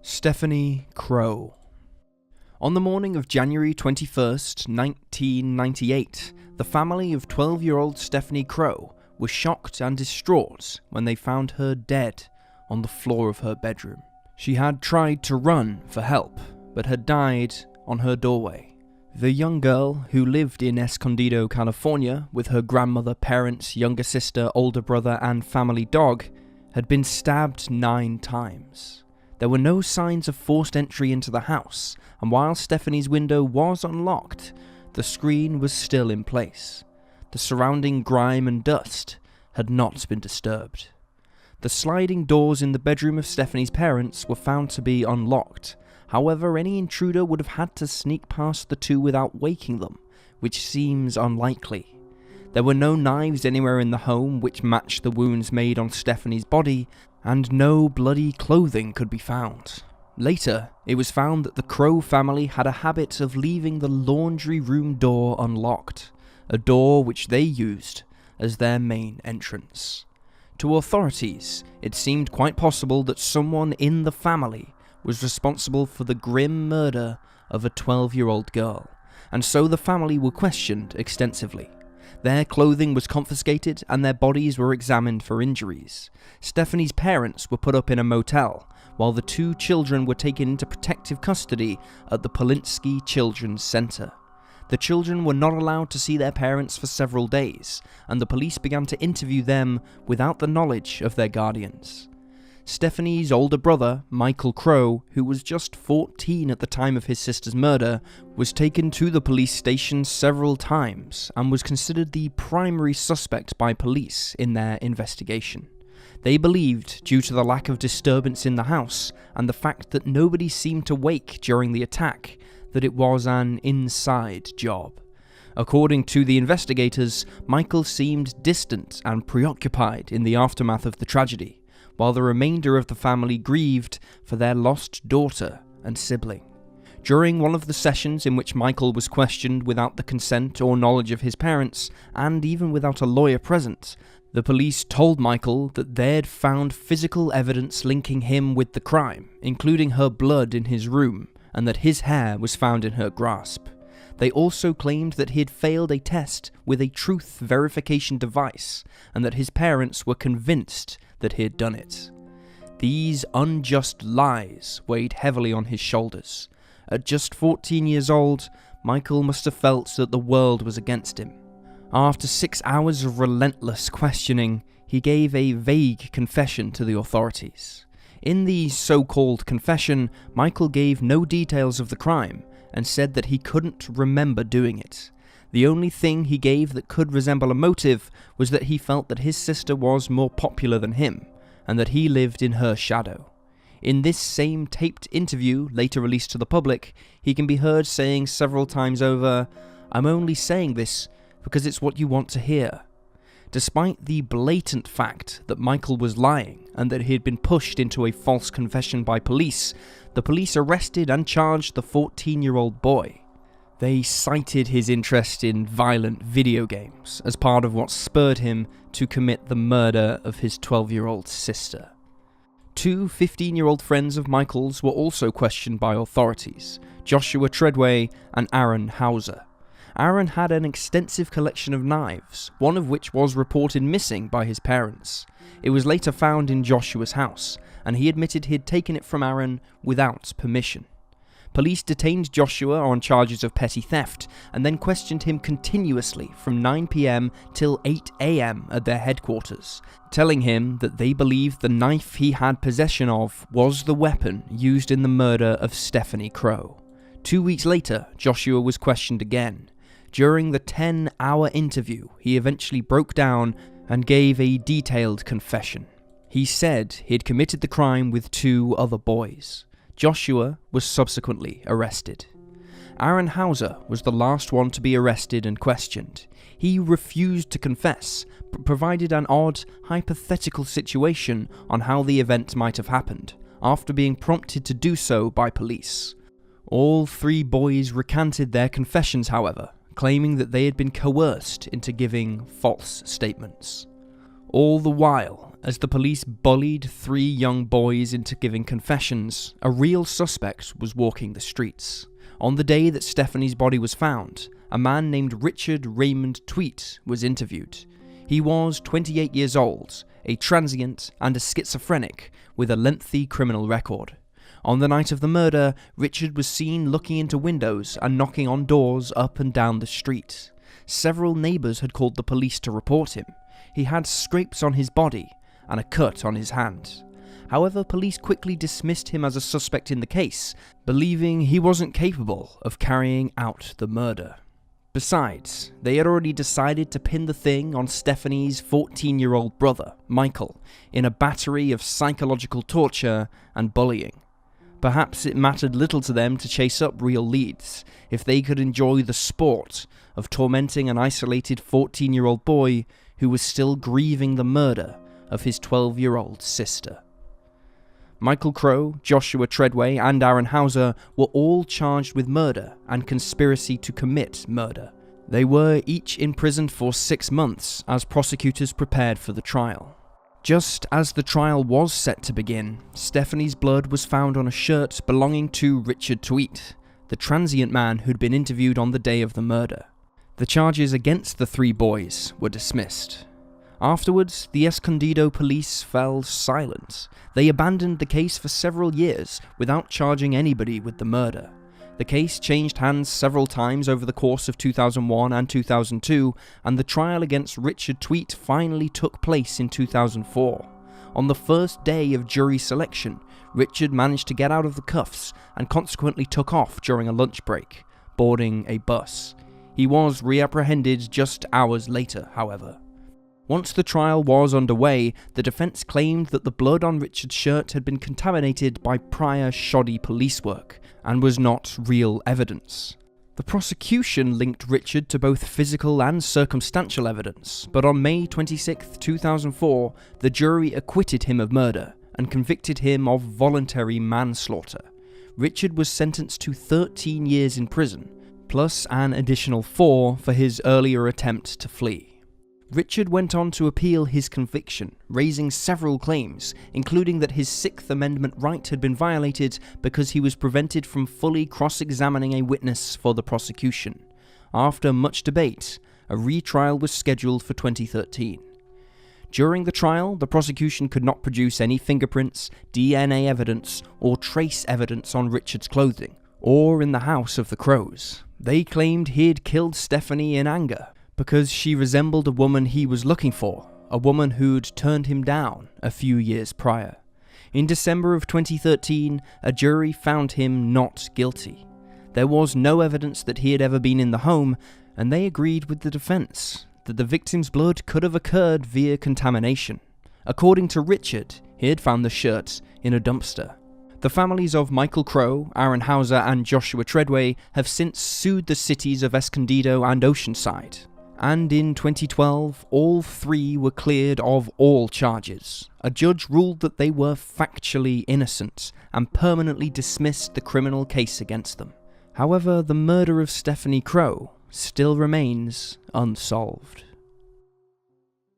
Stephanie Crowe. On the morning of January 21st, 1998, the family of 12-year-old Stephanie Crowe was shocked and distraught when they found her dead on the floor of her bedroom. She had tried to run for help, but had died on her doorway. The young girl, who lived in Escondido, California, with her grandmother, parents, younger sister, older brother, and family dog, had been stabbed 9 times. There were no signs of forced entry into the house, and while Stephanie's window was unlocked, the screen was still in place. The surrounding grime and dust had not been disturbed. The sliding doors in the bedroom of Stephanie's parents were found to be unlocked. However, any intruder would have had to sneak past the two without waking them, which seems unlikely. There were no knives anywhere in the home which matched the wounds made on Stephanie's body, and no bloody clothing could be found. Later, it was found that the Crowe family had a habit of leaving the laundry room door unlocked, a door which they used as their main entrance. To authorities, it seemed quite possible that someone in the family was responsible for the grim murder of a 12-year-old girl, and so the family were questioned extensively. Their clothing was confiscated and their bodies were examined for injuries. Stephanie's parents were put up in a motel, while the 2 children were taken into protective custody at the Polinsky Children's Center. The children were not allowed to see their parents for several days, and the police began to interview them without the knowledge of their guardians. Stephanie's older brother, Michael Crowe, who was just 14 at the time of his sister's murder, was taken to the police station several times and was considered the primary suspect by police in their investigation. They believed, due to the lack of disturbance in the house and the fact that nobody seemed to wake during the attack, that it was an inside job. According to the investigators, Michael seemed distant and preoccupied in the aftermath of the tragedy, while the remainder of the family grieved for their lost daughter and sibling. During one of the sessions in which Michael was questioned without the consent or knowledge of his parents, and even without a lawyer present, the police told Michael that they'd found physical evidence linking him with the crime, including her blood in his room, and that his hair was found in her grasp. They also claimed that he had failed a test with a truth verification device, and that his parents were convinced that he had done it. These unjust lies weighed heavily on his shoulders. At just 14 years old, Michael must have felt that the world was against him. After 6 hours of relentless questioning, he gave a vague confession to the authorities. In the so-called confession, Michael gave no details of the crime and said that he couldn't remember doing it. The only thing he gave that could resemble a motive was that he felt that his sister was more popular than him, and that he lived in her shadow. In this same taped interview, later released to the public, he can be heard saying several times over, "I'm only saying this because it's what you want to hear." Despite the blatant fact that Michael was lying and that he had been pushed into a false confession by police, the police arrested and charged the 14-year-old boy. They cited his interest in violent video games as part of what spurred him to commit the murder of his 12-year-old sister. 2 15-year-old friends of Michael's were also questioned by authorities, Joshua Treadway and Aaron Hauser. Aaron had an extensive collection of knives, one of which was reported missing by his parents. It was later found in Joshua's house, and he admitted he'd taken it from Aaron without permission. Police detained Joshua on charges of petty theft, and then questioned him continuously from 9 p.m. till 8 a.m. at their headquarters, telling him that they believed the knife he had possession of was the weapon used in the murder of Stephanie Crowe. 2 weeks later, Joshua was questioned again. During the 10-hour interview, he eventually broke down and gave a detailed confession. He said he'd committed the crime with 2 other boys. Joshua was subsequently arrested. Aaron Hauser was the last one to be arrested and questioned. He refused to confess, but provided an odd, hypothetical situation on how the event might have happened, after being prompted to do so by police. All 3 boys recanted their confessions, however, claiming that they had been coerced into giving false statements. All the while, as the police bullied 3 young boys into giving confessions, a real suspect was walking the streets. On the day that Stephanie's body was found, a man named Richard Raymond Tweet was interviewed. He was 28 years old, a transient and a schizophrenic with a lengthy criminal record. On the night of the murder, Richard was seen looking into windows and knocking on doors up and down the street. Several neighbours had called the police to report him. He had scrapes on his body and a cut on his hand. However, police quickly dismissed him as a suspect in the case, believing he wasn't capable of carrying out the murder. Besides, they had already decided to pin the thing on Stephanie's 14-year-old brother, Michael, in a battery of psychological torture and bullying. Perhaps it mattered little to them to chase up real leads, if they could enjoy the sport of tormenting an isolated 14-year-old boy who was still grieving the murder of his 12-year-old sister. Michael Crow, Joshua Treadway, and Aaron Hauser were all charged with murder and conspiracy to commit murder. They were each imprisoned for 6 months as prosecutors prepared for the trial. Just as the trial was set to begin, Stephanie's blood was found on a shirt belonging to Richard Tweet, the transient man who'd been interviewed on the day of the murder. The charges against the 3 boys were dismissed. Afterwards, the Escondido police fell silent. They abandoned the case for several years without charging anybody with the murder. The case changed hands several times over the course of 2001 and 2002, and the trial against Richard Tweet finally took place in 2004. On the first day of jury selection, Richard managed to get out of the cuffs and consequently took off during a lunch break, boarding a bus. He was reapprehended just hours later, however. Once the trial was underway, the defense claimed that the blood on Richard's shirt had been contaminated by prior shoddy police work and was not real evidence. The prosecution linked Richard to both physical and circumstantial evidence, but on May 26, 2004, the jury acquitted him of murder and convicted him of voluntary manslaughter. Richard was sentenced to 13 years in prison, plus an additional 4 for his earlier attempt to flee. Richard went on to appeal his conviction, raising several claims, including that his Sixth Amendment right had been violated because he was prevented from fully cross-examining a witness for the prosecution. After much debate, a retrial was scheduled for 2013. During the trial, the prosecution could not produce any fingerprints, DNA evidence, or trace evidence on Richard's clothing, or in the house of the Crows. They claimed he had killed Stephanie in anger, because she resembled a woman he was looking for, a woman who'd turned him down a few years prior. In December of 2013, a jury found him not guilty. There was no evidence that he had ever been in the home, and they agreed with the defense that the victim's blood could have occurred via contamination. According to Richard, he had found the shirt in a dumpster. The families of Michael Crow, Aaron Hauser, and Joshua Treadway have since sued the cities of Escondido and Oceanside. And in 2012, all 3 were cleared of all charges. A judge ruled that they were factually innocent and permanently dismissed the criminal case against them. However, the murder of Stephanie Crow still remains unsolved.